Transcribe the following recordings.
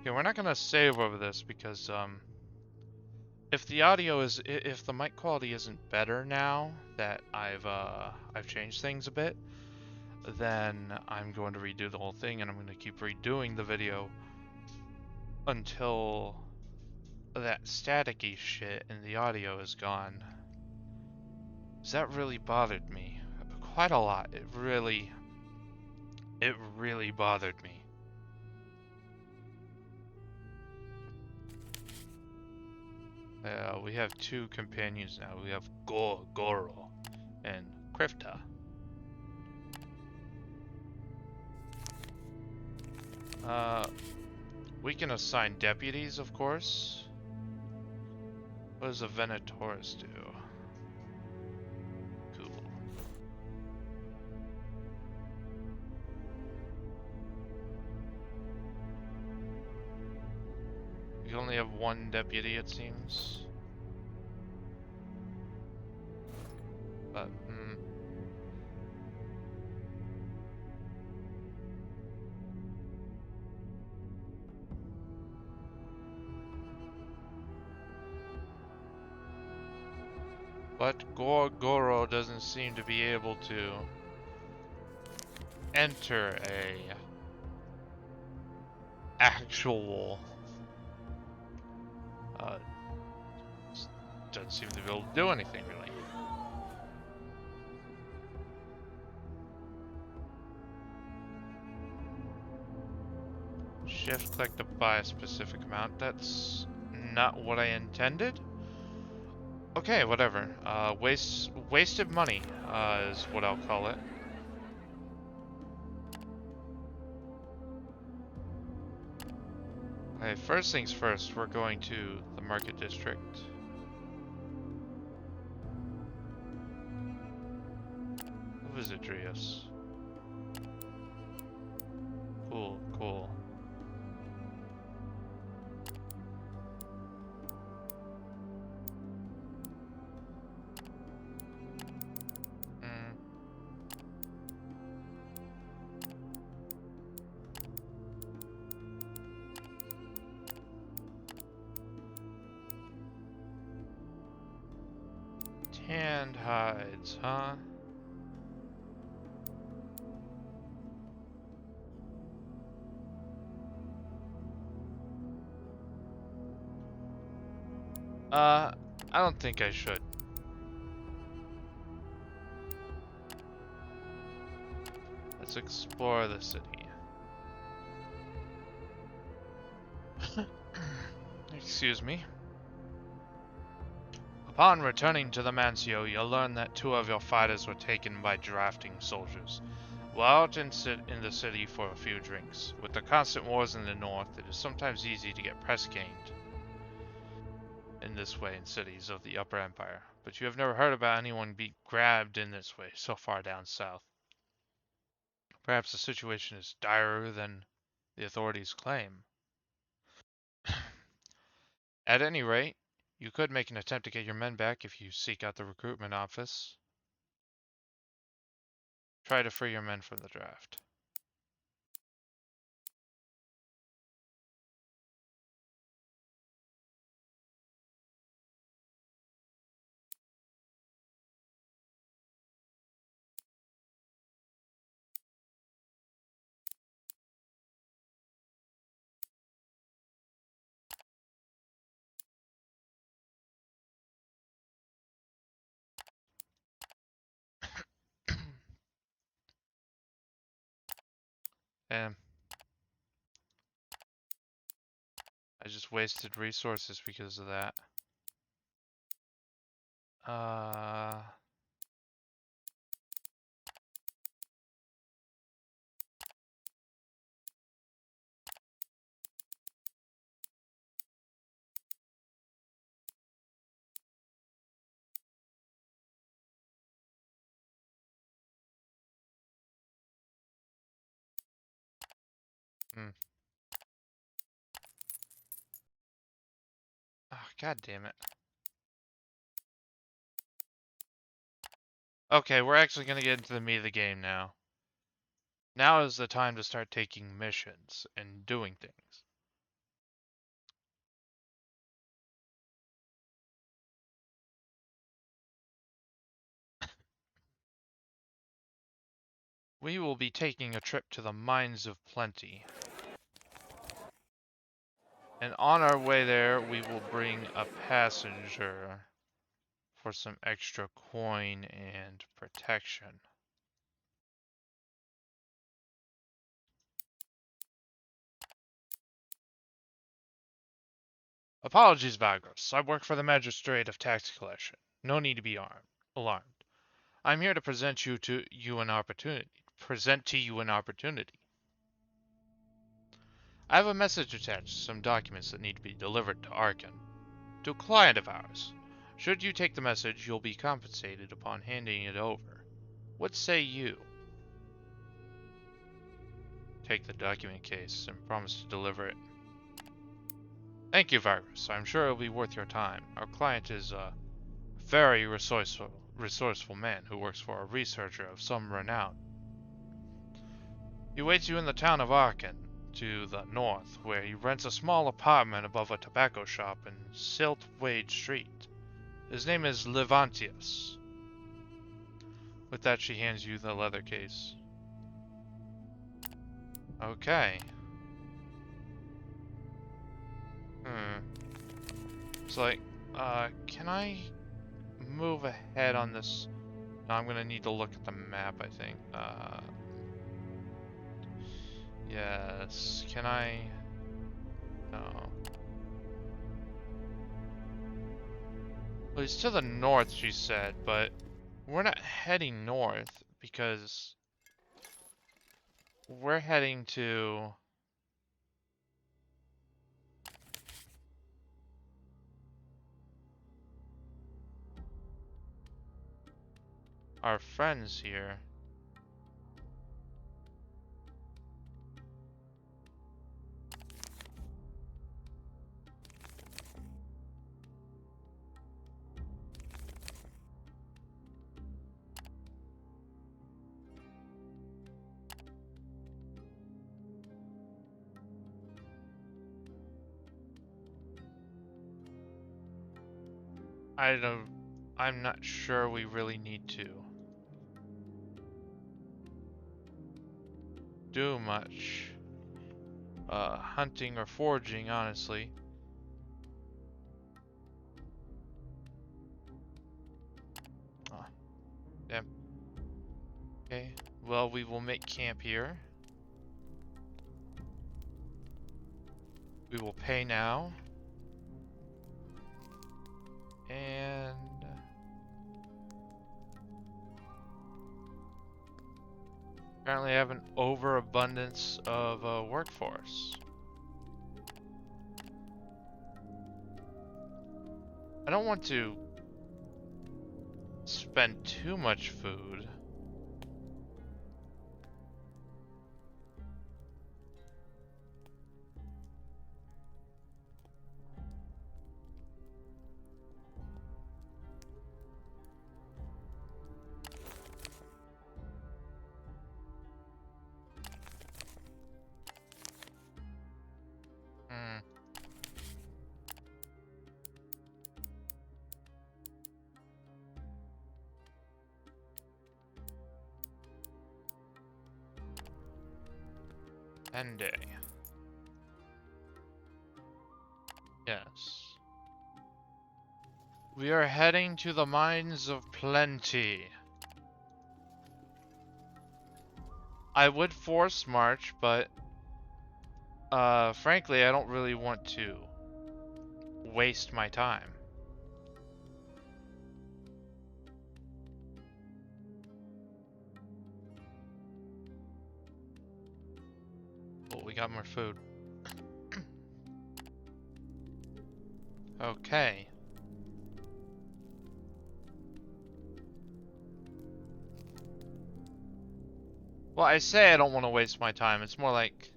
Okay, we're not gonna save over this because if the audio is if the mic quality isn't better now that I've changed things a bit, then I'm going to redo the whole thing and I'm going to keep redoing the video until that staticky shit in the audio is gone. 'Cause that really bothered me quite a lot. It really bothered me. We have two companions now. We have Goro and Krifta. We can assign deputies, of course. What does a Venatorus do? Cool. We only have one deputy, it seems. But, But Goro doesn't seem to be able to enter a actual doesn't seem to be able to do anything really. Shift click to buy a specific amount. That's not what I intended. Okay, whatever. Wasted money is what I'll call it. Okay, first things first, we're going to the market district. Who is Adrius? Cool, cool. Mm. Tanned hides, huh? I don't think I should. Let's explore the city. Excuse me. Upon returning to the Mancio, you'll learn that two of your fighters were taken by drafting soldiers. While out in the city for a few drinks. With the constant wars in the north, it is sometimes easy to get press gained in this way in cities of the Upper Empire. But you have never heard about anyone being grabbed in this way so far down south. Perhaps the situation is direr than the authorities claim. At any rate, you could make an attempt to get your men back if you seek out the recruitment office. Try to free your men from the draft. And I just wasted resources because of that. Uh... Hmm. Oh, God damn it. Okay, we're actually gonna get into the meat of the game now. Now is the time to start taking missions and doing things. We will be taking a trip to the Mines of Plenty. And on our way there, we will bring a passenger for some extra coin and protection. Apologies, Vagrus. I work for the Magistrate of Tax Collection. No need to be alarmed. I'm here to present you an opportunity. Present to you an opportunity. I have a message attached to some documents that need to be delivered to Arkan, to a client of ours. Should you take the message, you'll be compensated upon handing it over. What say you? Take the document case and promise to deliver it. Thank you, Vagrus. I'm sure it'll be worth your time. Our client is a very resourceful man who works for a researcher of some renown. He waits you in the town of Arkan, to the north, where he rents a small apartment above a tobacco shop in Siltwade Street. His name is Levantius. With that, she hands you the leather case. Okay. It's like, can I move ahead on this? No, I'm gonna need to look at the map, I think. Yes. Can I? No. Well, he's to the north, she said, but we're not heading north because we're heading to our friends here. I'm not sure we really need to do much hunting or foraging, honestly. Oh, damn. Okay, well, we will make camp here. We will pay now. And apparently I have an overabundance of workforce. I don't want to spend too much food. Day. Yes. We are heading to the Mines of Plenty. I would force march, but frankly, I don't really want to waste my time. Oh, we got more food. Okay. Well, I say I don't want to waste my time. It's more like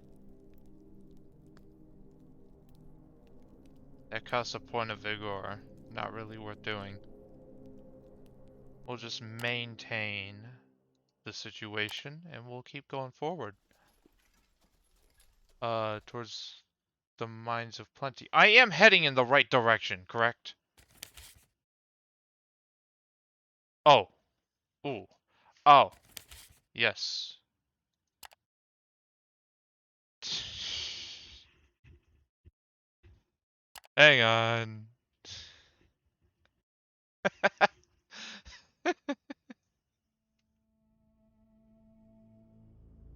that costs a point of vigor. Not really worth doing. We'll just maintain the situation and we'll keep going forward. Towards the Mines of Plenty. I am heading in the right direction, correct? Oh. Ooh. Oh. Yes. Hang on.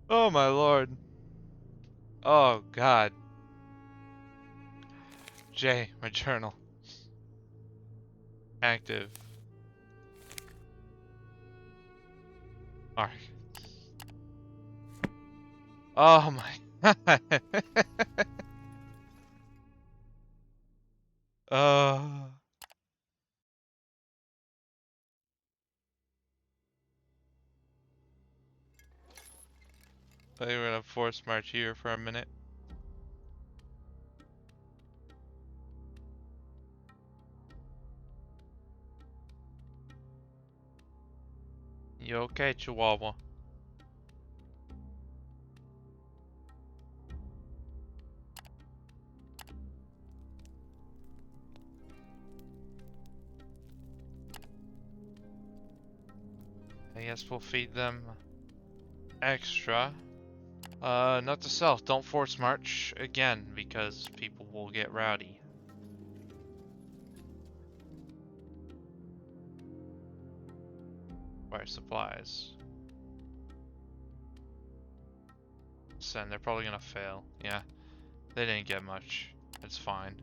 Oh my lord. Oh god. J, my journal. Active. Mark. Oh my god. uh, I think we're gonna force march here for a minute. You okay, Chihuahua? I guess we'll feed them extra. Note to self, don't force march again because people will get rowdy. Fire supplies. Send, they're probably gonna fail. Yeah, they didn't get much. It's fine.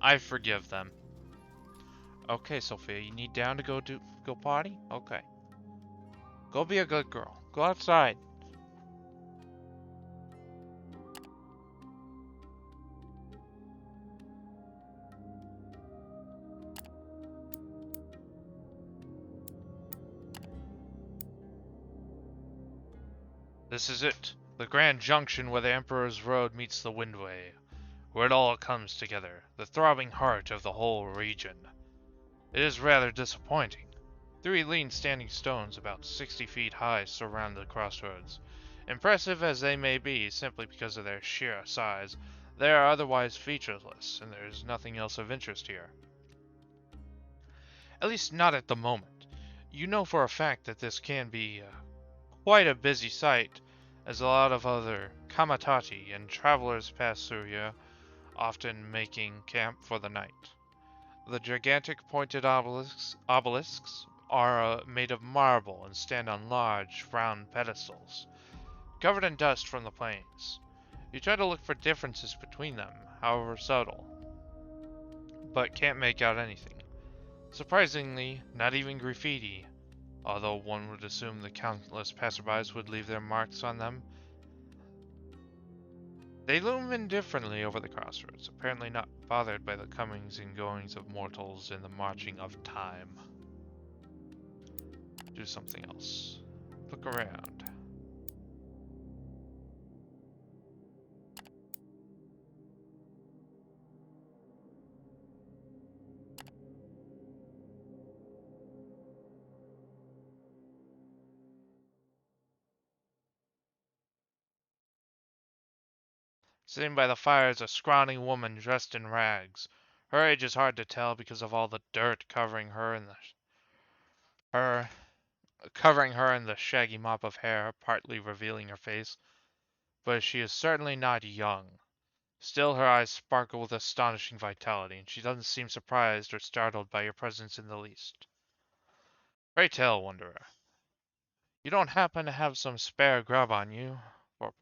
I forgive them. Okay, Sophia, you need down to go potty? Okay. Go be a good girl. Go outside. This is it. The grand junction where the Emperor's Road meets the Windway. Where it all comes together. The throbbing heart of the whole region. It is rather disappointing. 3 lean standing stones about 60 feet high surround the crossroads. Impressive as they may be simply because of their sheer size, they are otherwise featureless, and there is nothing else of interest here. At least not at the moment. You know for a fact that this can be quite a busy site, as a lot of other kamatati and travelers pass through here, often making camp for the night. The gigantic pointed obelisks are made of marble and stand on large, round pedestals, covered in dust from the plains. You try to look for differences between them, however subtle, but can't make out anything. Surprisingly, not even graffiti, although one would assume the countless passerbys would leave their marks on them. They loom indifferently over the crossroads, apparently not bothered by the comings and goings of mortals and the marching of time. Do something else. Look around. Sitting by the fire is a scrawny woman dressed in rags. Her age is hard to tell because of all the dirt her covering her and the shaggy mop of hair, partly revealing her face. But she is certainly not young. Still, her eyes sparkle with astonishing vitality, and she doesn't seem surprised or startled by your presence in the least. Pray tell, Wanderer, you don't happen to have some spare grub on you, for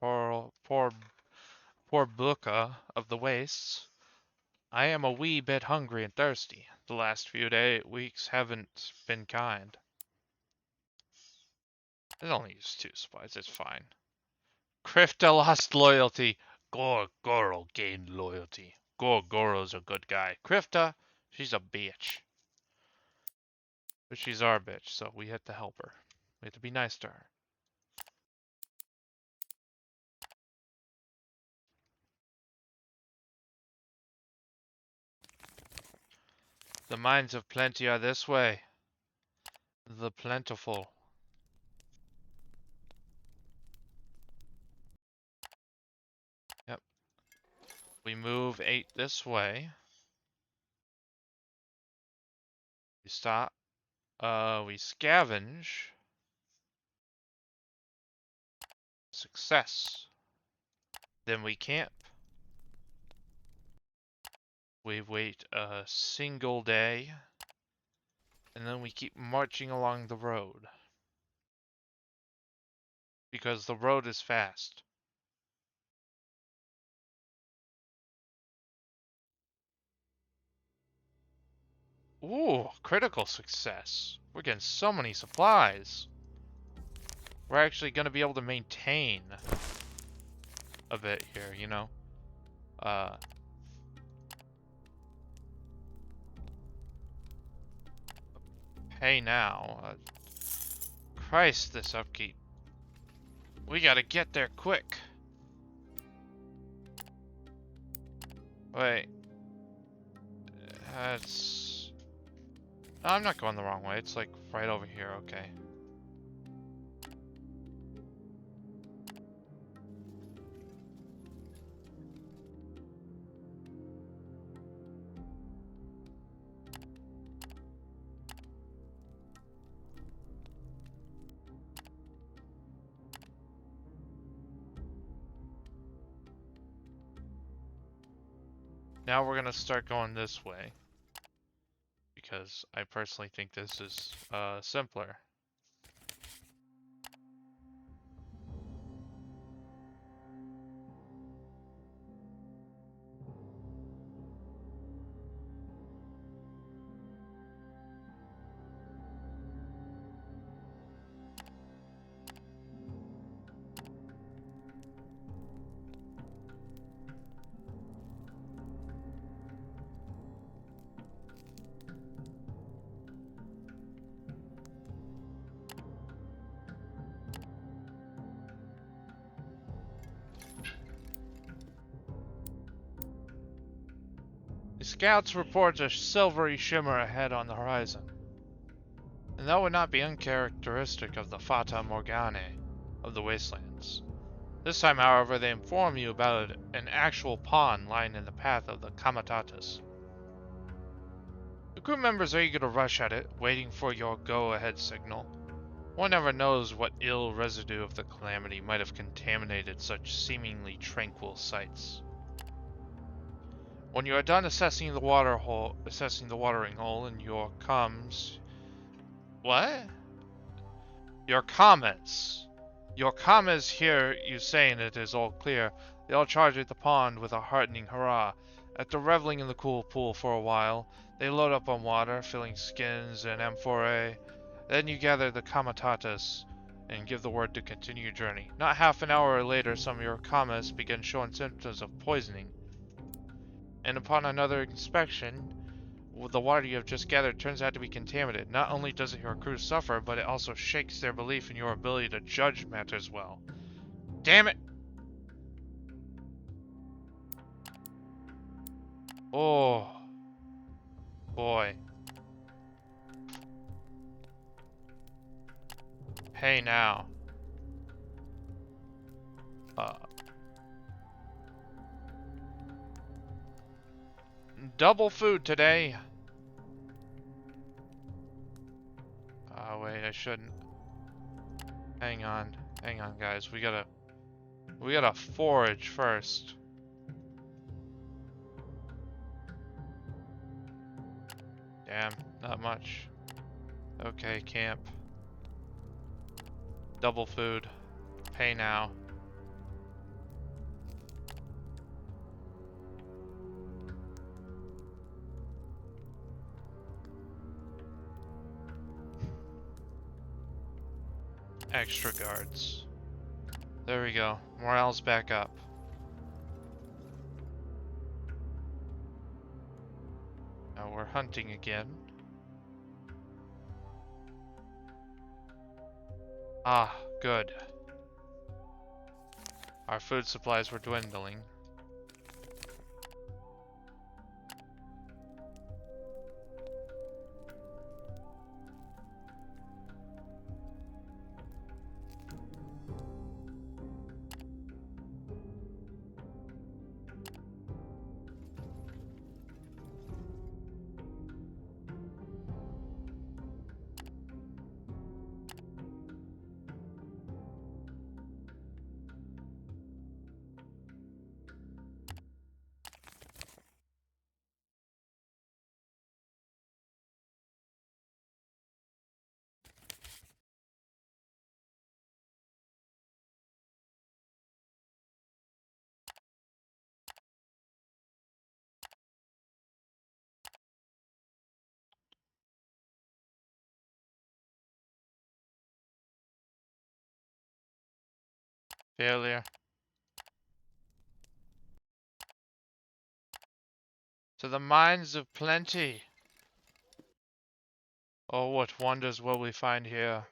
poor Bluka of the wastes? I am a wee bit hungry and thirsty. The last few weeks haven't been kind. It only used 2 supplies, it's fine. Krifta lost loyalty. Goro gained loyalty. Goro's a good guy. Krifta, she's a bitch. But she's our bitch, so we had to help her. We had to be nice to her. The mines of plenty are this way. The plentiful. Yep. We move 8 this way. We stop. We scavenge. Success. Then we camp. We wait a single day. And then we keep marching along the road. Because the road is fast. Ooh, critical success. We're getting so many supplies. We're actually going to be able to maintain a bit here, you know? Hey now. Christ, this upkeep. We gotta get there quick. Wait. That's... No, I'm not going the wrong way. It's like right over here, okay. Now we're gonna start going this way. Because I personally think this is simpler. The scouts report a silvery shimmer ahead on the horizon. And that would not be uncharacteristic of the Fata Morganae of the wastelands. This time, however, they inform you about an actual pond lying in the path of the Kamatatas. The crew members are eager to rush at it, waiting for your go-ahead signal. One never knows what ill residue of the calamity might have contaminated such seemingly tranquil sites. When you are done assessing the watering hole and your comms... What? Your comments. Your comments hear you saying it is all clear. They all charge at the pond with a heartening hurrah. After reveling in the cool pool for a while, they load up on water, filling skins and amphorae. Then you gather the Kamatatas and give the word to continue your journey. Not half an hour later, some of your comets begin showing symptoms of poisoning. And upon another inspection, the water you have just gathered turns out to be contaminated. Not only does your crew suffer, but it also shakes their belief in your ability to judge matters well. Damn it! Oh. Boy. Hey now. Double food today. Oh wait, I shouldn't. Hang on, guys. We gotta forage first. Damn, not much. Okay, camp. Double food. Pay now. Extra guards. There we go. Morale's back up. Now we're hunting again. Ah, good. Our food supplies were dwindling. Failure. To the mines of plenty. Oh, what wonders will we find here?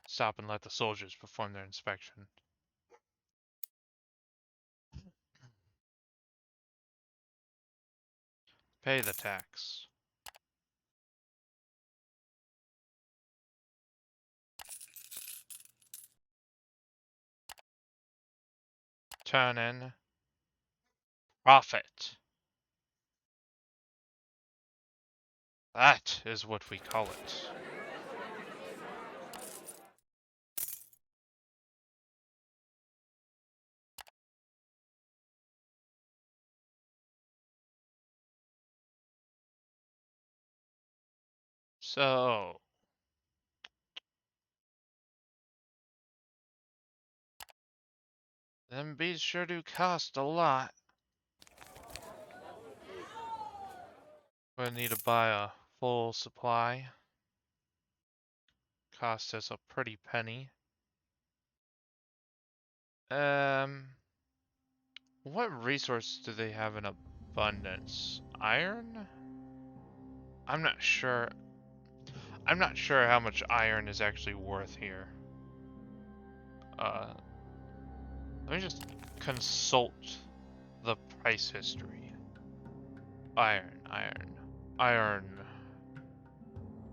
Stop and let the soldiers perform their inspection. Pay the tax. Turn in. Profit. That is what we call it. So, them bees sure do cost a lot. We're gonna need to buy a full supply. Cost us a pretty penny. What resource do they have in abundance? Iron? I'm not sure. I'm not sure how much iron is actually worth here. Uh, Let me just consult the price history. Iron, iron, iron.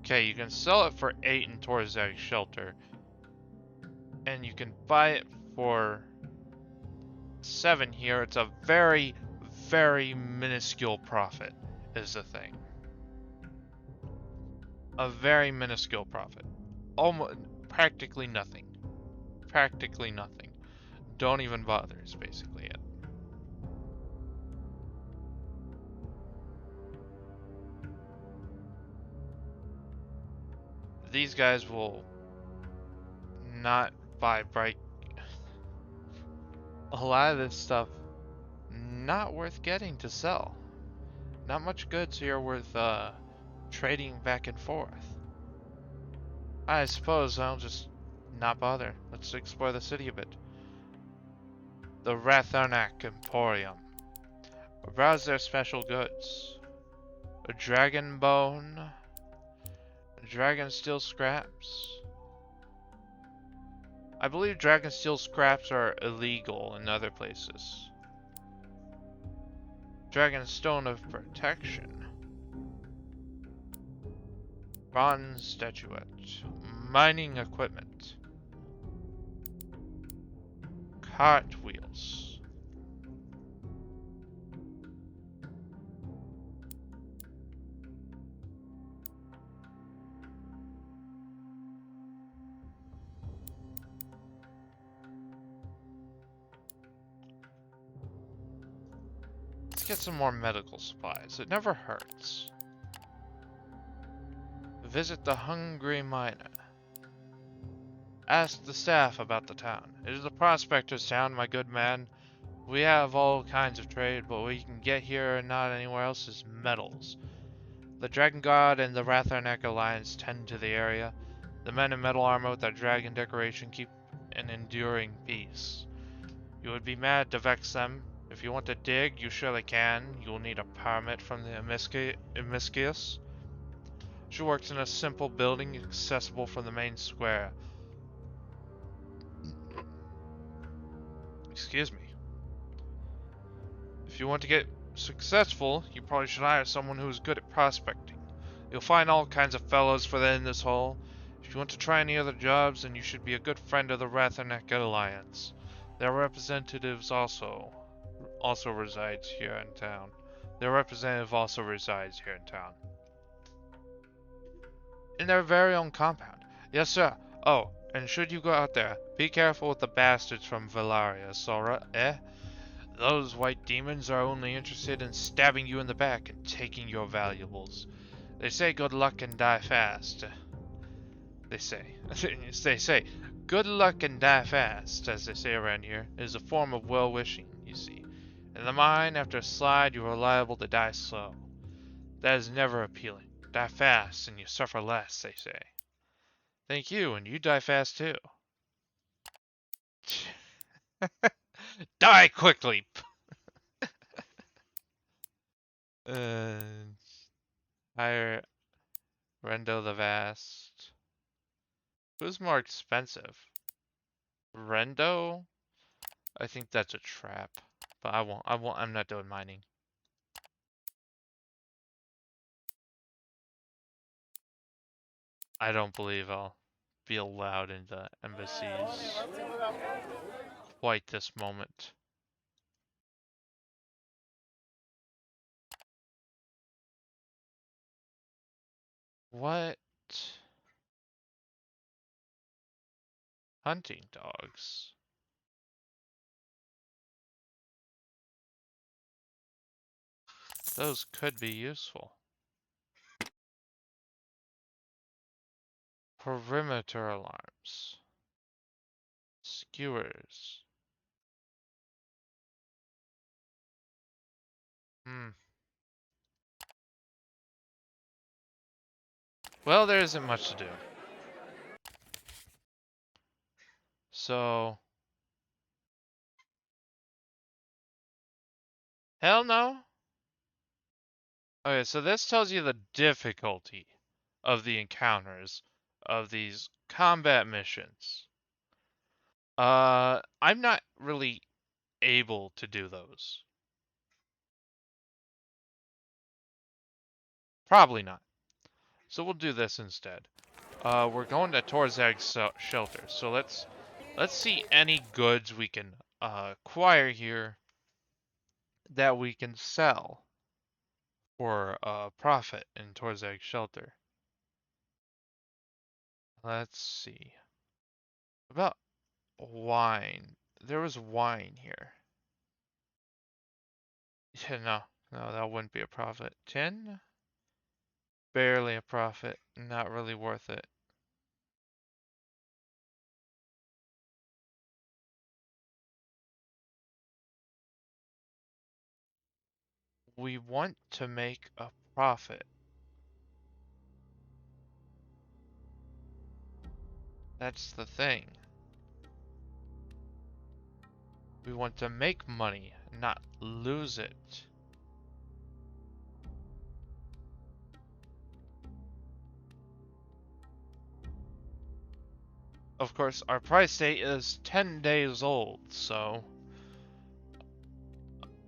Okay, you can sell it for 8 in Torzag Shelter. And you can buy it for 7 here. It's a very, very minuscule profit, is the thing. A very minuscule profit. Almost, practically nothing. Practically nothing. Don't even bother is basically it. These guys will not buy bright. A lot of this stuff not worth getting to sell. Not much goods here worth trading back and forth. I suppose I'll just not bother. Let's explore the city a bit. The Ratharnak Emporium. Browse their special goods. A dragon bone. Dragon steel scraps. I believe dragon steel scraps are illegal in other places. Dragon stone of protection. Bronze statuette. Mining equipment. Cartwheels. Let's get some more medical supplies. It never hurts. Visit the Hungry Miner. Ask the staff about the town. It is a prospector's town, my good man. We have all kinds of trade, but what you can get here and not anywhere else is metals. The Dragon God and the Ratharnak Alliance tend to the area. The men in metal armor with their dragon decoration keep an enduring peace. You would be mad to vex them. If you want to dig, you surely can. You will need a permit from the Amiskius. She works in a simple building accessible from the main square. Excuse me. If you want to get successful, you probably should hire someone who is good at prospecting. You'll find all kinds of fellows for that in this hall. If you want to try any other jobs, then you should be a good friend of the Ratharnak Alliance. Their representatives also resides here in town. Their representative also resides here in town. In their very own compound. Yes, sir. Oh, and should you go out there, be careful with the bastards from Valaria, Sora, eh? Those white demons are only interested in stabbing you in the back and taking your valuables. They say good luck and die fast. They say. They say, good luck and die fast, as they say around here, is a form of well-wishing, you see. In the mine, after a slide, you are liable to die slow. That is never appealing. Die fast, and you suffer less, they say. Thank you, and you die fast too. Die quickly! uh, hire Rendo the Vast. Who's more expensive? Rendo? I think that's a trap. But I'm not doing mining. I don't believe I'll be allowed into embassies quite this moment. What? Hunting dogs. Those could be useful. Perimeter alarms. Skewers. Well, there isn't much to do. So... Hell no? Okay, so this tells you the difficulty of the encounters of these combat missions. I'm not really able to do those. Probably not. So we'll do this instead. We're going to Torzag's shelter. So let's see any goods we can acquire here that we can sell for profit in Torzag's shelter. Let's see. About wine. There was wine here. Yeah, no, that wouldn't be a profit. 10? Barely a profit. Not really worth it. We want to make a profit. That's the thing. We want to make money, not lose it. Of course, our price date is 10 days old, so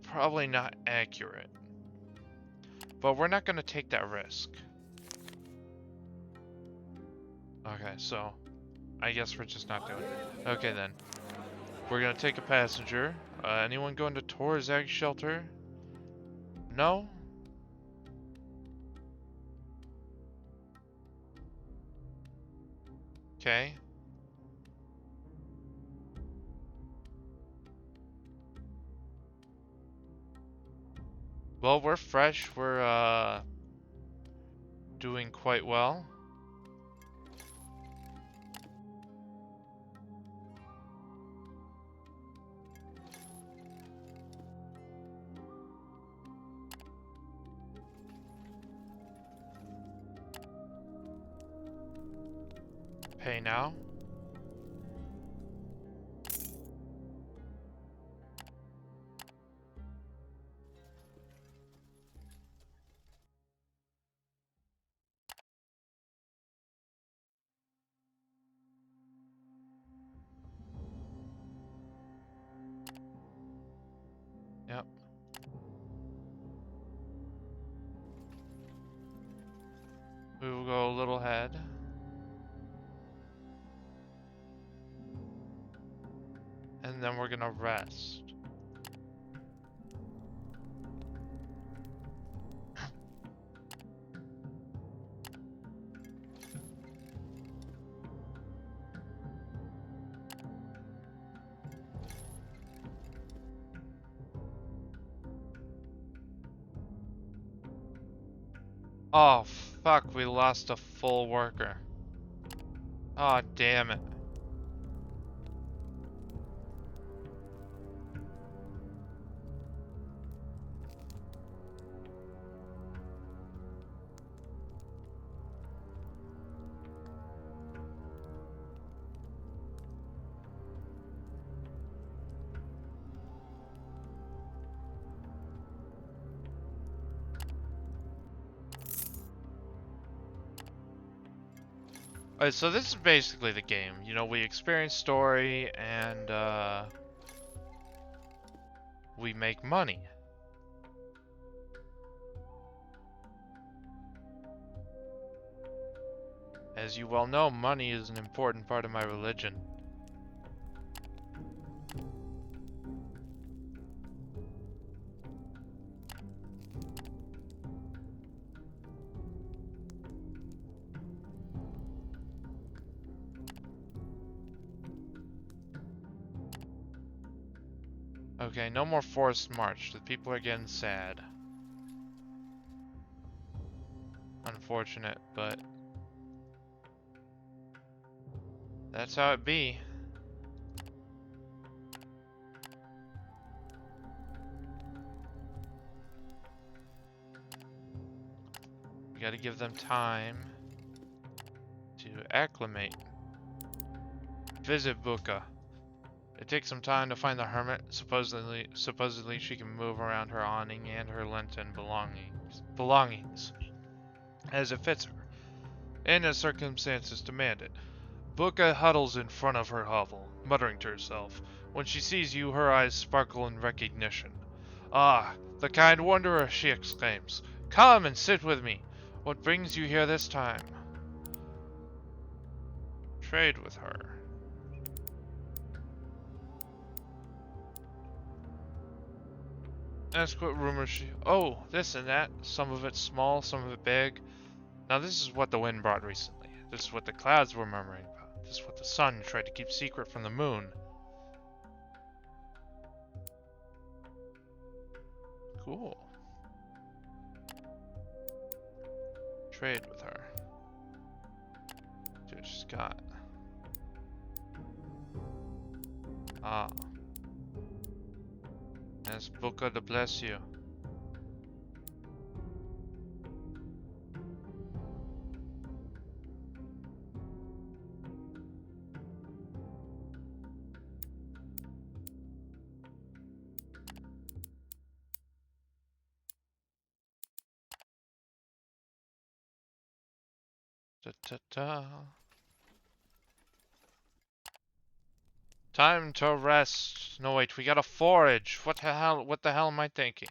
probably not accurate. But we're not going to take that risk. Okay, so I guess we're just not doing it. Okay then. We're going to take a passenger. Anyone going to Torzag's shelter? No? Okay. Well, we're fresh. We're doing quite well. Pay now. Yep. We will go a little ahead. And then we're gonna rest. Oh, fuck, we lost a full worker. Oh, damn it. Alright, so this is basically the game. You know, we experience story and we make money. As you well know, money is an important part of my religion. Okay, no more forced march. The people are getting sad. Unfortunate, but that's how it be. We gotta give them time to acclimate. Visit Buka. It takes some time to find the hermit. Supposedly she can move around her awning and her Lenten belongings as it fits her, and as circumstances demand it. Buka huddles in front of her hovel, muttering to herself. When she sees you, her eyes sparkle in recognition. Ah, the kind wanderer, she exclaims. Come and sit with me. What brings you here this time? Trade with her. Ask what rumors she... Oh, this and that. Some of it small, some of it big. Now this is what the wind brought recently. This is what the clouds were murmuring about. This is what the sun tried to keep secret from the moon. Cool. Trade with her. See what she's got. Ah. Ask Buka to bless you. Da, da, da. Time to rest. No wait, we gotta forage. What the hell am I thinking?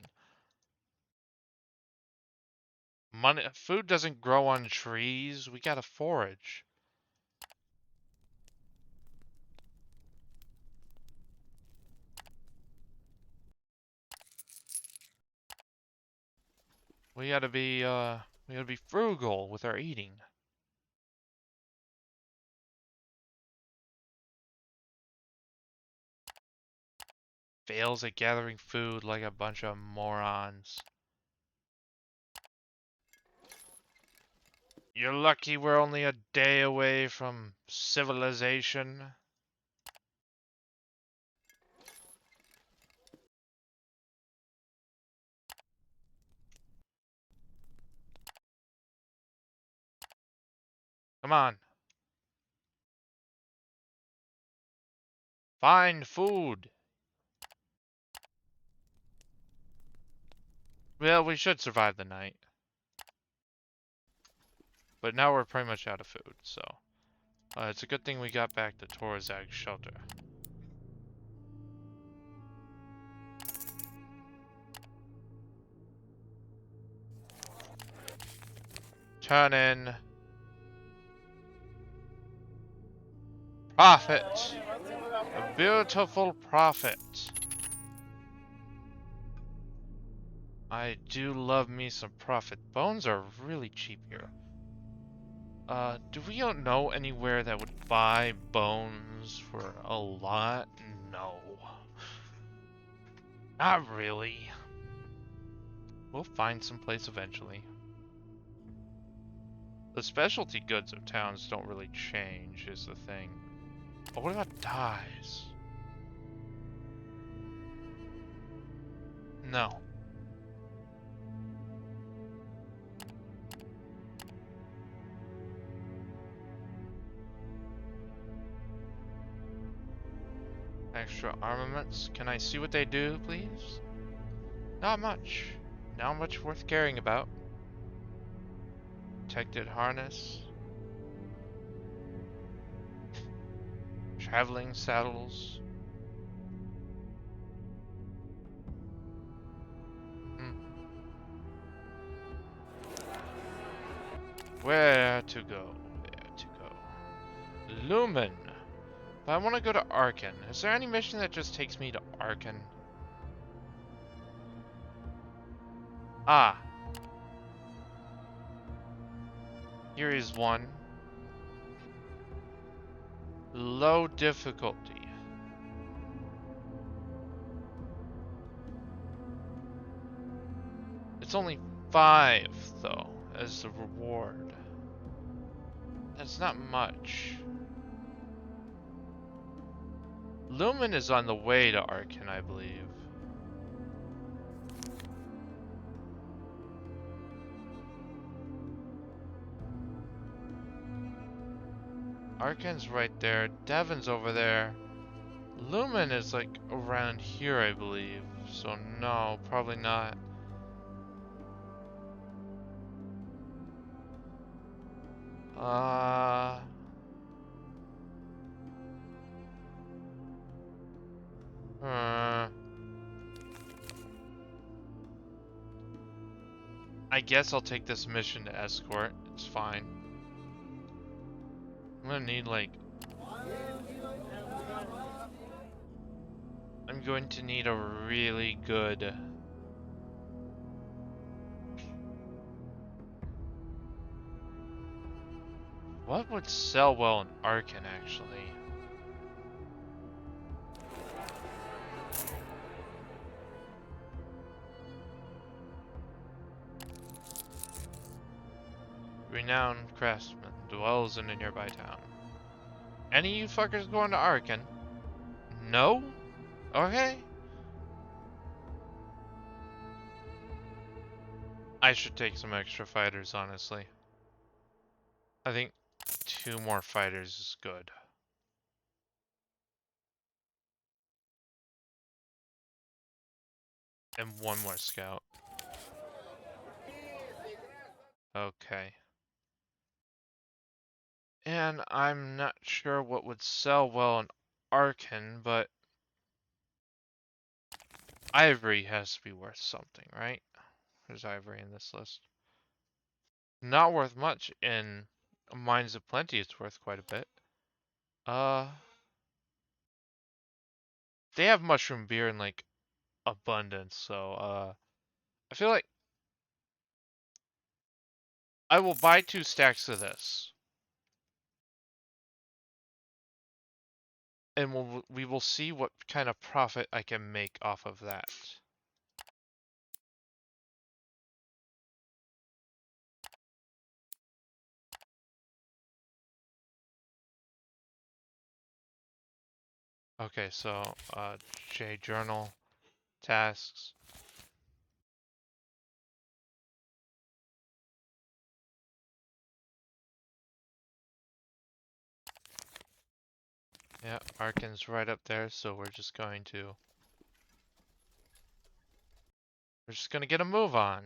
Money, food doesn't grow on trees. We gotta forage. We gotta be frugal with our eating. Fails at gathering food like a bunch of morons. You're lucky we're only a day away from civilization. Come on. Find food. Well, we should survive the night. But now we're pretty much out of food, so... it's a good thing we got back to Torzag's shelter. Turn in. Profit! A beautiful profit. I do love me some profit. Bones are really cheap here. Do we know anywhere that would buy bones for a lot? No. Not really. We'll find some place eventually. The specialty goods of towns don't really change, is the thing. But what about dyes? No. Extra armaments. Can I see what they do, please? Not much. Not much worth caring about. Protected harness. Traveling saddles. Where to go? Where to go? Lumen. But I want to go to Arkan. Is there any mission that just takes me to Arkan? Ah. Here is one. Low difficulty. It's only 5, though, as the reward. That's not much. Lumen is on the way to Arkan, I believe. Arkan's right there. Devon's over there. Lumen is like around here, I believe. So no, probably not. I guess I'll take this mission to escort. It's fine. I'm gonna need like... I'm going to need a really good... What would sell well in Arkan, actually? Renowned craftsman dwells in a nearby town. Any of you fuckers going to Arkan? No? Okay. I should take some extra fighters, honestly. I think 2 more fighters is good. And 1 more scout. Okay. And I'm not sure what would sell well in Arkan, but ivory has to be worth something, right? There's ivory in this list. Not worth much. In Mines of Plenty, it's worth quite a bit. They have mushroom beer in like abundance, so I feel like I will buy 2 stacks of this. And we will see what kind of profit I can make off of that. Okay, so J journal tasks. Yeah, Arkan's right up there, so we're just gonna get a move on.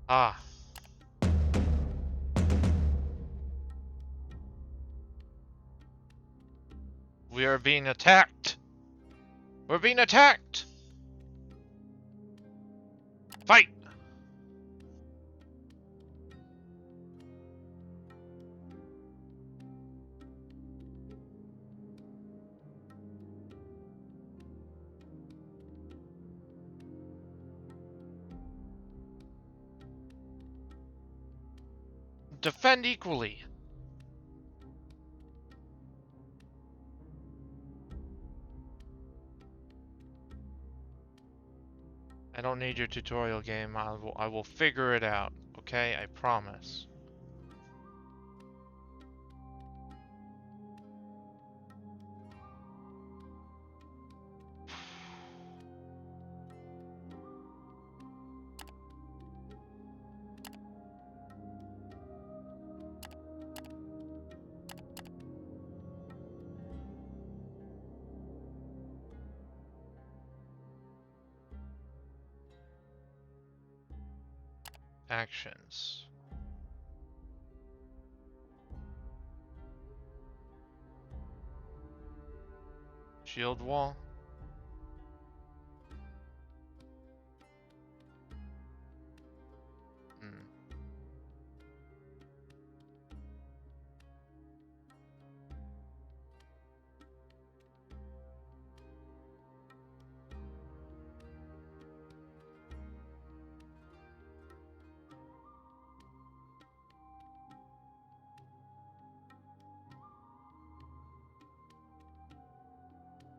Ah. We are being attacked! We're being attacked! Fight! Defend equally! I don't need your tutorial game. I will figure it out. Okay, I promise. Actions. Shield wall. Hmm.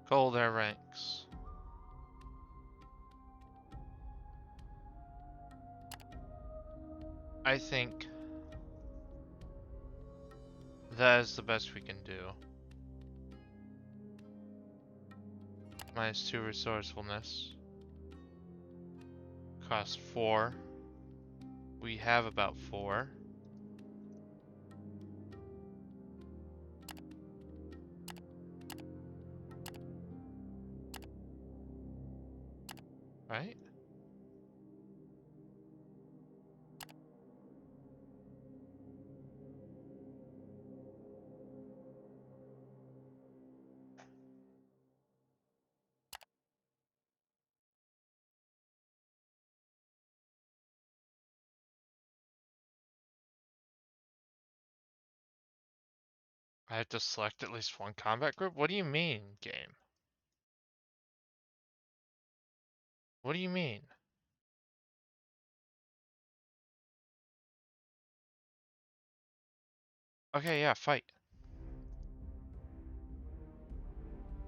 Gold air ranks. I think that is the best we can do. -2 resourcefulness. Cost 4. We have about 4. Right? I have to select at least one combat group? What do you mean, game? What do you mean? Okay, yeah, fight.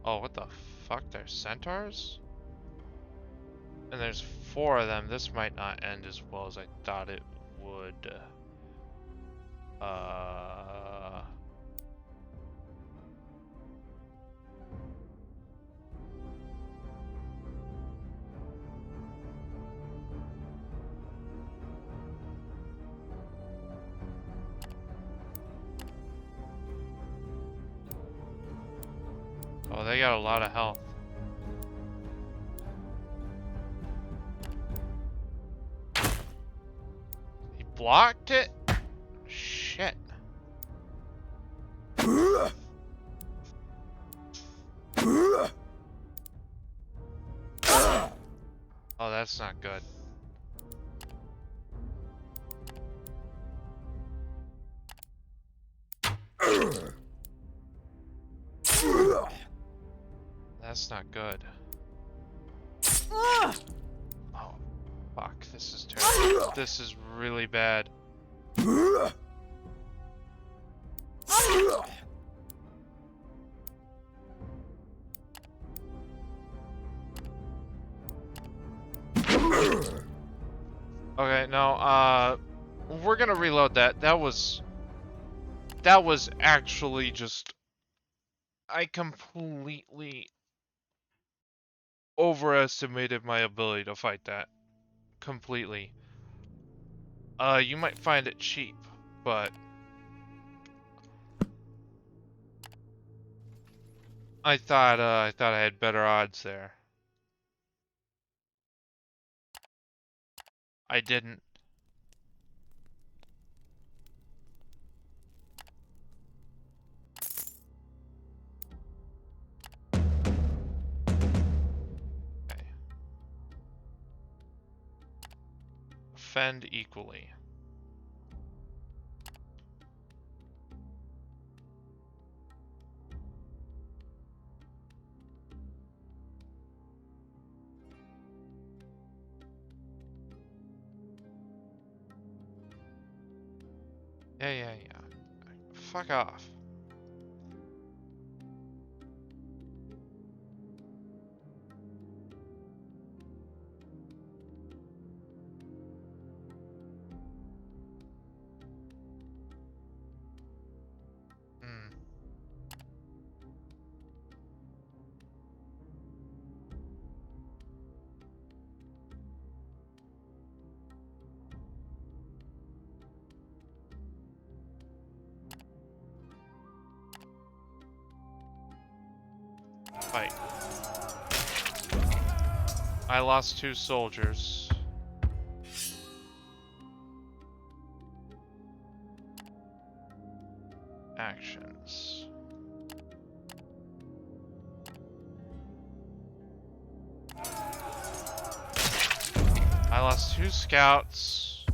Oh, what the fuck? There's centaurs? And there's 4 of them. This might not end as well as I thought it would. Uh... Oh, they got a lot of health. He blocked it? Shit. Oh, that's not good. That's not good. Oh, fuck. This is terrible. This is really bad. Okay, no, we're gonna reload that. That was actually just... I completely overestimated my ability to fight that. Completely. You might find it cheap, but... I thought I had better odds there. I didn't. Okay. Offend equally. Yeah. Fuck off. Hmm. Fight. I lost 2 soldiers. actions. I lost 2 scouts.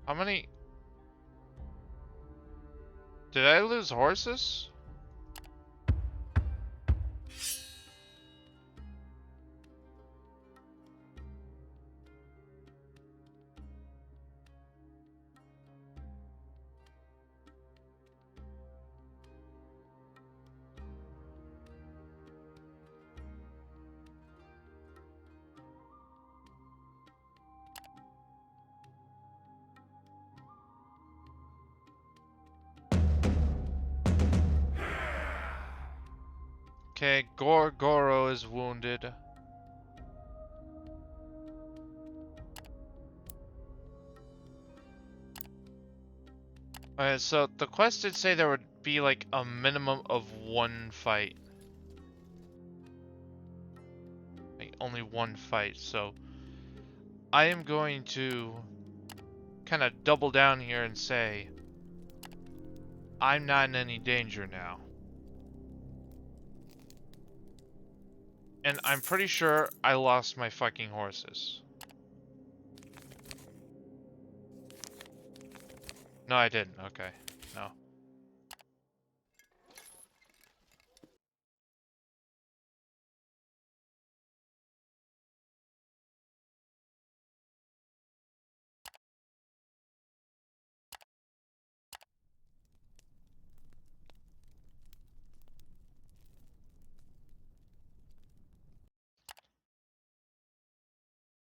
How many? Did I lose horses? Okay, Goro is wounded. Alright, so the quest did say there would be like a minimum of 1 fight. Like only 1 fight, so I am going to kind of double down here and say I'm not in any danger now. And I'm pretty sure I lost my fucking horses. No, I didn't. Okay. No.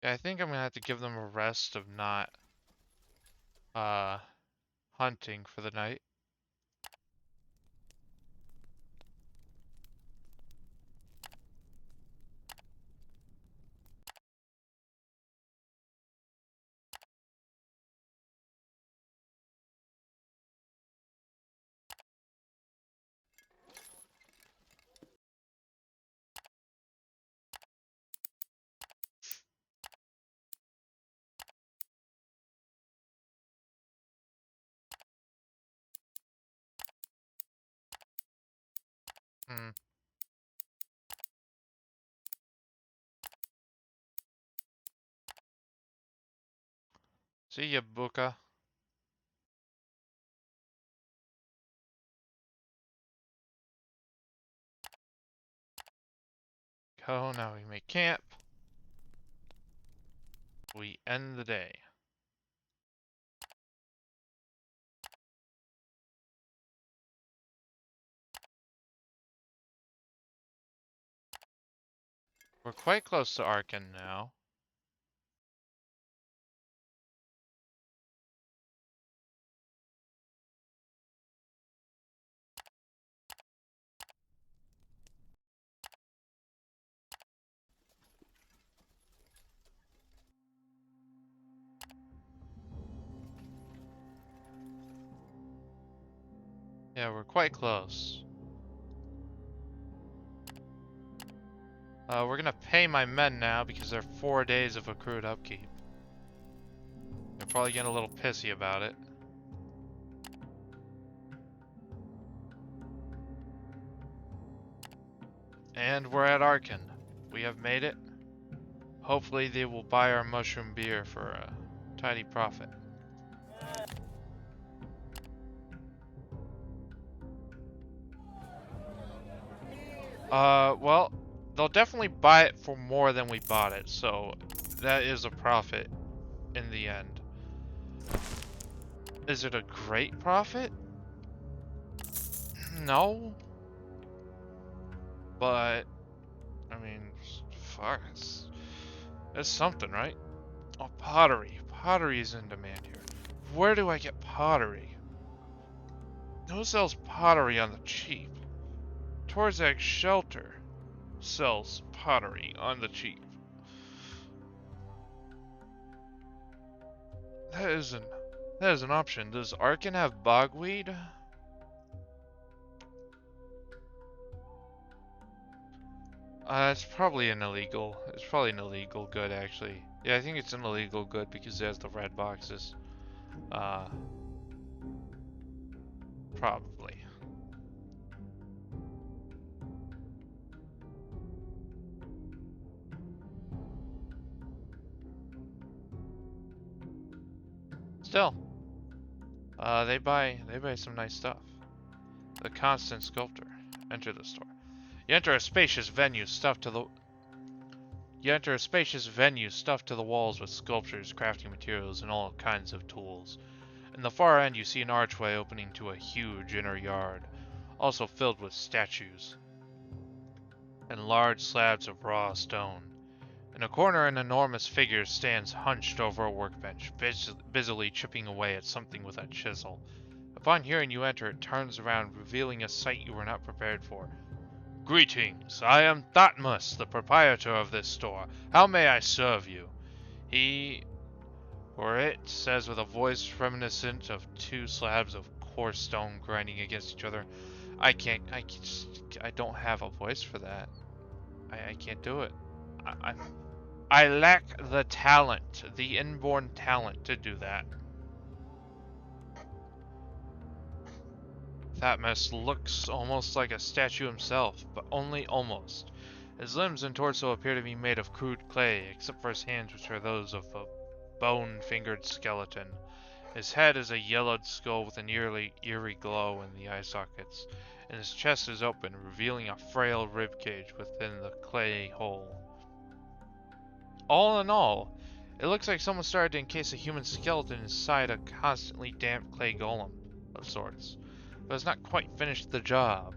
Yeah, I think I'm gonna have to give them a rest of not hunting for the night. Hmm. See ya, Buka. Go, now we make camp. We end the day. We're quite close to Arkan now. Yeah, we're quite close. We're gonna pay my men now because they're 4 days of accrued upkeep. They're probably getting a little pissy about it. And we're at Arkan. We have made it. Hopefully they will buy our mushroom beer for a tidy profit. Well, they'll definitely buy it for more than we bought it, so that is a profit in the end. Is it a great profit? No. But, I mean, fuck, it's something, right? Oh, pottery. Pottery is in demand here. Where do I get pottery? Who sells pottery on the cheap? Torzak's shelter sells pottery on the cheap. That is an option. Does Arkan have bogweed? It's probably an illegal good actually. Yeah, I think it's an illegal good because there's the red boxes. Probably. Still, they buy some nice stuff. The Constant Sculptor. Enter the store. You enter a spacious venue stuffed to the walls with sculptures, crafting materials, and all kinds of tools. In the far end, you see an archway opening to a huge inner yard, also filled with statues and large slabs of raw stone. In a corner, an enormous figure stands hunched over a workbench, busily chipping away at something with a chisel. Upon hearing you enter, it turns around, revealing a sight you were not prepared for. Greetings, I am Thotmus, the proprietor of this store. How may I serve you? He, or it, says with a voice reminiscent of two slabs of coarse stone grinding against each other. I don't have a voice for that. I can't do it. I lack the talent, the inborn talent to do that. Thotmus looks almost like a statue himself, but only almost. His limbs and torso appear to be made of crude clay, except for his hands, which are those of a bone-fingered skeleton. His head is a yellowed skull with an eerie glow in the eye sockets, and his chest is open, revealing a frail ribcage within the clay hole. All in all, it looks like someone started to encase a human skeleton inside a constantly damp clay golem of sorts, but has not quite finished the job.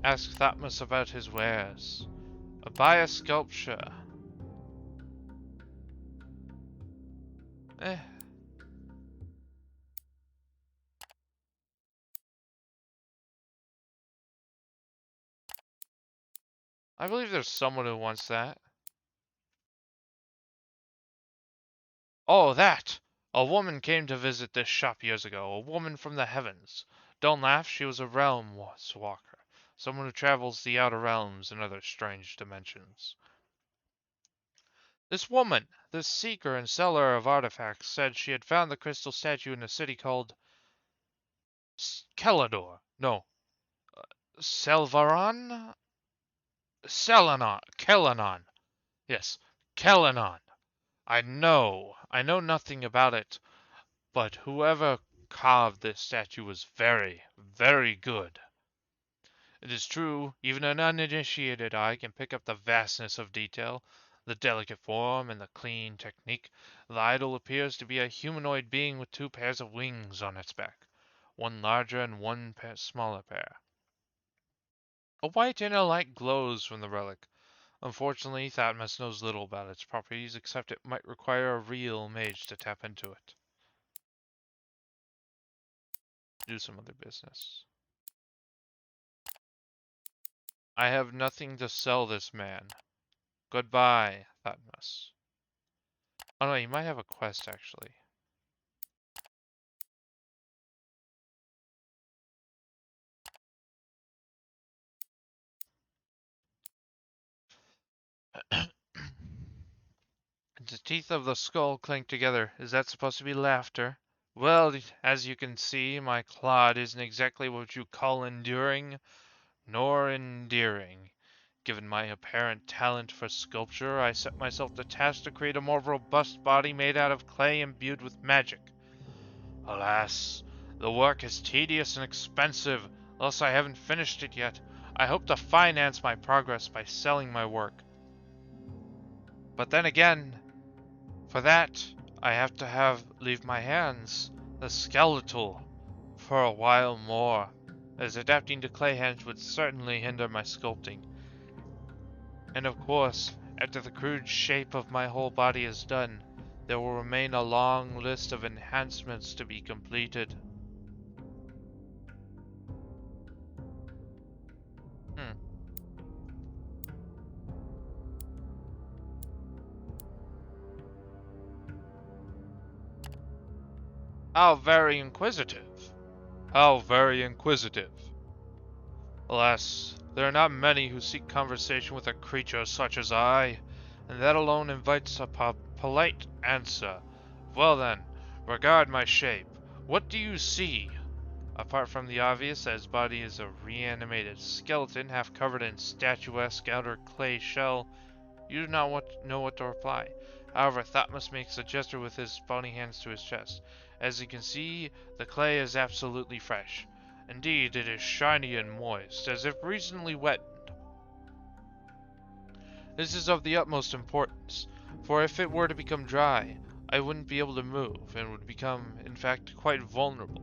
Ask Thotmus about his wares. Buy a sculpture. I believe there's someone who wants that. Oh, that! A woman came to visit this shop years ago. A woman from the heavens. Don't laugh, she was a realm walker. Someone who travels the outer realms and other strange dimensions. This woman, this seeker and seller of artifacts, said she had found the crystal statue in a city called Kelador. No, Selvaran? Selenon. Kelanon. Yes, Kelanon. I know nothing about it, but whoever carved this statue was very, very good. It is true, even an uninitiated eye can pick up the vastness of detail, the delicate form, and the clean technique. The idol appears to be a humanoid being with two pairs of wings on its back, one larger and one smaller pair. A white inner light glows from the relic. Unfortunately, Thotmus knows little about its properties, except it might require a real mage to tap into it. Do some other business. I have nothing to sell this man. Goodbye, Thotmus. Oh no, you might have a quest actually. The teeth of the skull clink together. Is that supposed to be laughter? Well, as you can see, my clod isn't exactly what you call enduring, nor endearing. Given my apparent talent for sculpture, I set myself the task to create a more robust body made out of clay imbued with magic. Alas, the work is tedious and expensive, thus I haven't finished it yet. I hope to finance my progress by selling my work. But then again, for that, I have to leave my hands, the skeletal, for a while more, as adapting to clay hands would certainly hinder my sculpting. And of course, after the crude shape of my whole body is done, there will remain a long list of enhancements to be completed. How very inquisitive. How very inquisitive. Alas, There are not many who seek conversation with a creature such as I, and that alone invites a polite answer. Well then, regard my shape. What do you see? Apart from the obvious that his body is a reanimated skeleton half covered in statuesque outer clay shell, you do not know what to reply. However, Thotmus makes a gesture with his bony hands to his chest. As you can see, the clay is absolutely fresh. Indeed, it is shiny and moist, as if recently wet. This is of the utmost importance, for if it were to become dry, I wouldn't be able to move, and would become, in fact, quite vulnerable.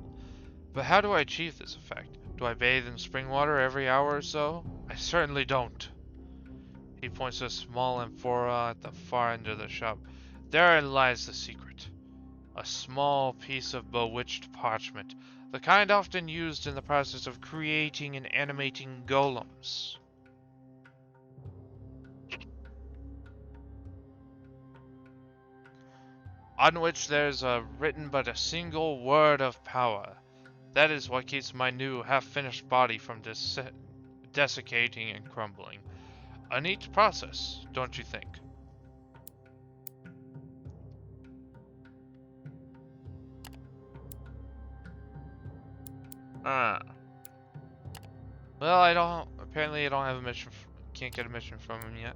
But how do I achieve this effect? Do I bathe in spring water every hour or so? I certainly don't. He points to a small amphora at the far end of the shop. Therein lies the secret. A small piece of bewitched parchment, the kind often used in the process of creating and animating golems. On which there's written but a single word of power. That is what keeps my new half-finished body from desiccating and crumbling. A neat process, don't you think? Ah. Well, apparently I don't have a mission, can't get a mission from him yet.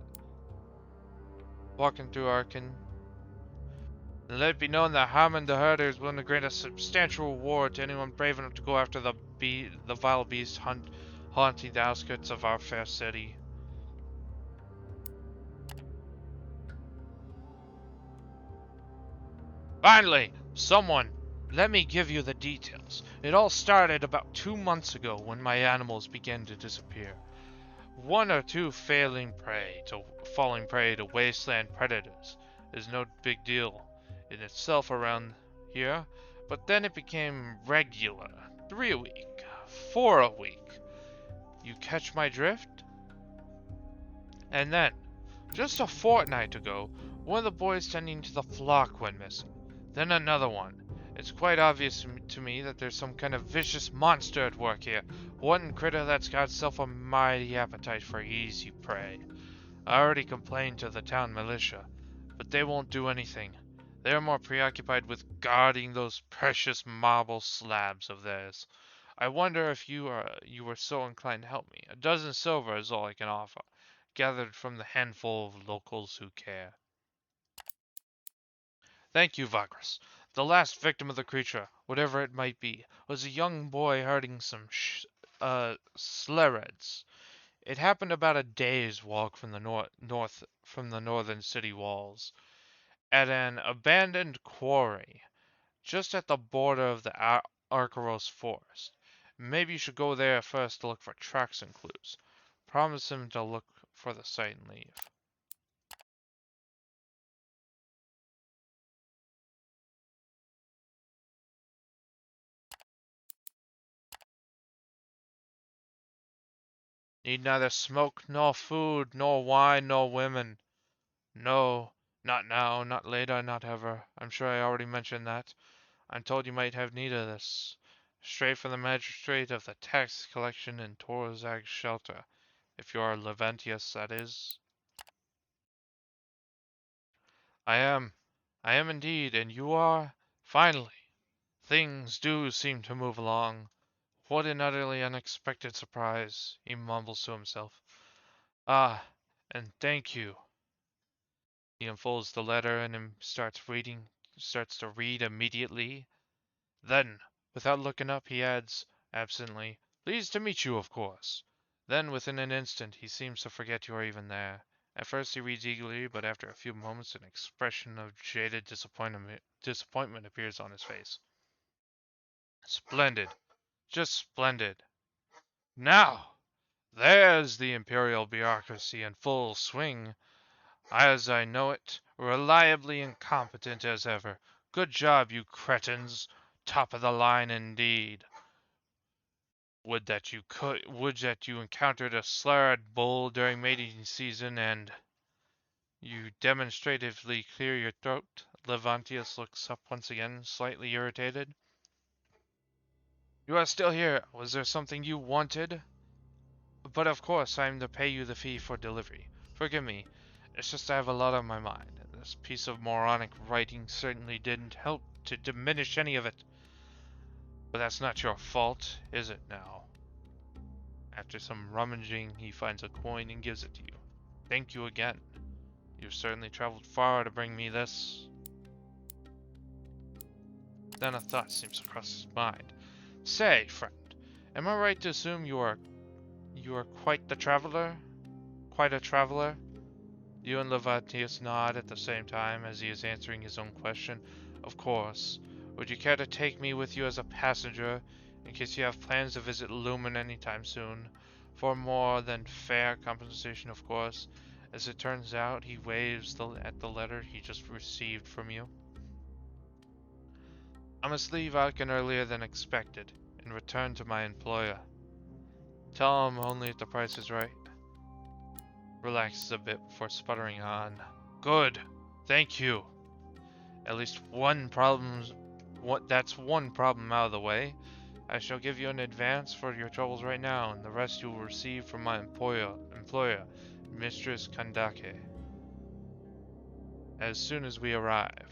Walking through Arkan. And let it be known that Harmon the Herder is willing to grant a substantial reward to anyone brave enough to go after the vile beast haunting the outskirts of our fair city. Finally, someone, let me give you the details. It all started about 2 months ago when my animals began to disappear. One or two falling prey to wasteland predators is no big deal in itself around here, but then it became regular. 3 a week, 4 a week. You catch my drift? And then, just a fortnight ago, one of the boys tending to the flock went missing. Then another one. It's quite obvious to me that there's some kind of vicious monster at work here. One critter that's got itself a mighty appetite for easy prey. I already complained to the town militia, but they won't do anything. They're more preoccupied with guarding those precious marble slabs of theirs. I wonder if you were so inclined to help me. A dozen silver is all I can offer, gathered from the handful of locals who care. Thank you, Vagrus. The last victim of the creature, whatever it might be, was a young boy herding some slereds. It happened about a day's walk from the northern city walls, at an abandoned quarry, just at the border of the Arcaros forest. Maybe you should go there first to look for tracks and clues. Promise him to look for the site and leave. Need neither smoke, nor food, nor wine, nor women. No, not now, not later, not ever. I'm sure I already mentioned that. I'm told you might have need of this. Straight from the magistrate of the tax collection in Torzag's shelter. If you are Leventius, that is. I am. I am indeed, and you are? Finally. Things do seem to move along. What an utterly unexpected surprise, he mumbles to himself. Ah, and thank you. He unfolds the letter and starts to read immediately. Then, without looking up, he adds, absently, pleased to meet you, of course. Then, within an instant, he seems to forget you are even there. At first he reads eagerly, but after a few moments an expression of jaded disappointment appears on his face. Splendid. Just splendid. Now! There's the imperial bureaucracy in full swing. As I know it, reliably incompetent as ever. Good job, you cretins. Top of the line indeed. Would that you encountered a slurred bull during mating season and you demonstratively clear your throat. Levantius looks up once again, slightly irritated. You are still here. Was there something you wanted? But of course, I'm to pay you the fee for delivery. Forgive me, it's just I have a lot on my mind. This piece of moronic writing certainly didn't help to diminish any of it. But that's not your fault, is it now? After some rummaging, he finds a coin and gives it to you. Thank you again. You've certainly traveled far to bring me this. Then a thought seems to cross his mind. Say, friend, am I right to assume you are quite the traveler? Quite a traveler? You and Levantius nod at the same time as he is answering his own question. Of course. Would you care to take me with you as a passenger, in case you have plans to visit Lumen anytime soon? For more than fair compensation, of course. As it turns out, he waves at the letter he just received from you. I must leave Alkin earlier than expected, and return to my employer. Tell him only if the price is right. Relaxes a bit before sputtering on. Good. Thank you. At least that's one problem out of the way. I shall give you an advance for your troubles right now, and the rest you will receive from my employer, Mistress Kandake, as soon as we arrive.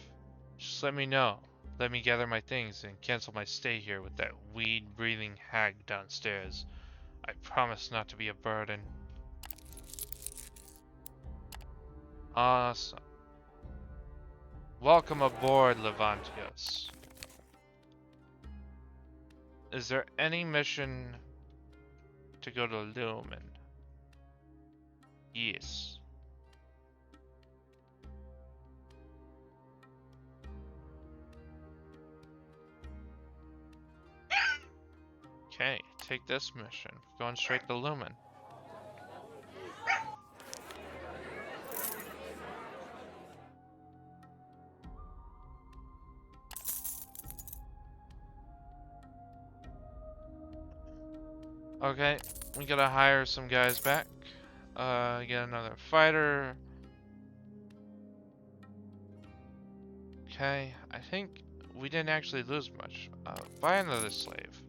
Just let me know. Let me gather my things and cancel my stay here with that weed-breathing hag downstairs. I promise not to be a burden. Awesome. Welcome aboard, Levantius. Is there any mission to go to Lumen? Yes. Okay, take this mission. Going straight to Lumen. Okay, we gotta hire some guys back. Get another fighter. Okay, I think we didn't actually lose much. Buy another slave.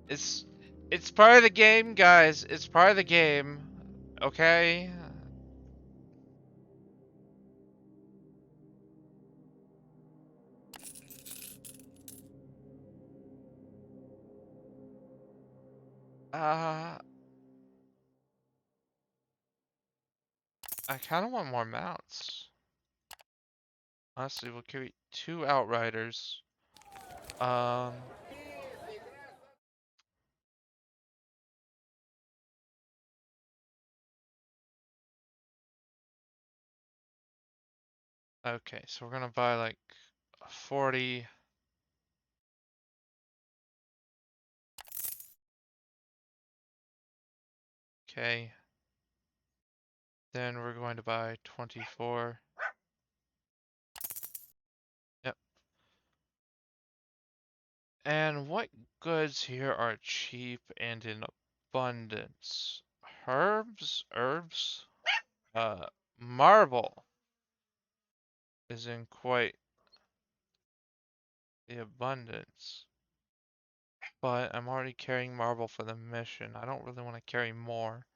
It's it's part of the game, guys. It's part of the game. Okay? Uh, I kind of want more mounts. Honestly, we'll carry 2 outriders. Um, okay, so we're gonna buy like 40. Okay. Then we're going to buy 24. Yep. And what goods here are cheap and in abundance? Herbs? Uh, marble is in quite the abundance. But I'm already carrying marble for the mission. I don't really want to carry more.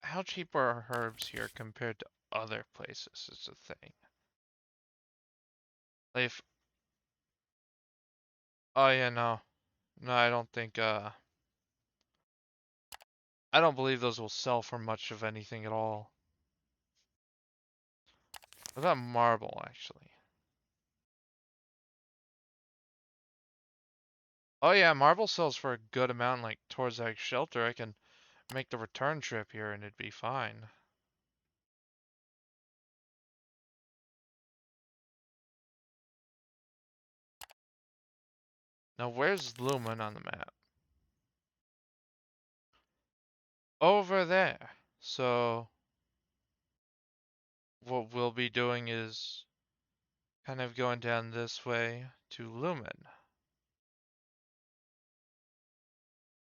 How cheap are herbs here compared to other places is the thing. Like if, oh yeah, no. No, I don't think, I don't believe those will sell for much of anything at all. What about marble, actually? Oh yeah, marble sells for a good amount, like towards that shelter. I can make the return trip here and it'd be fine. Now, where's Lumen on the map? Over there. So, what we'll be doing is kind of going down this way to Lumen.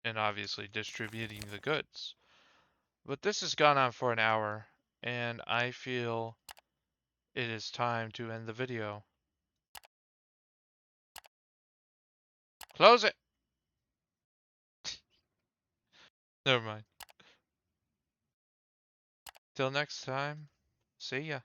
And obviously distributing the goods. But this has gone on for an hour, and I feel it is time to end the video. Close it! Never mind. Till next time, see ya.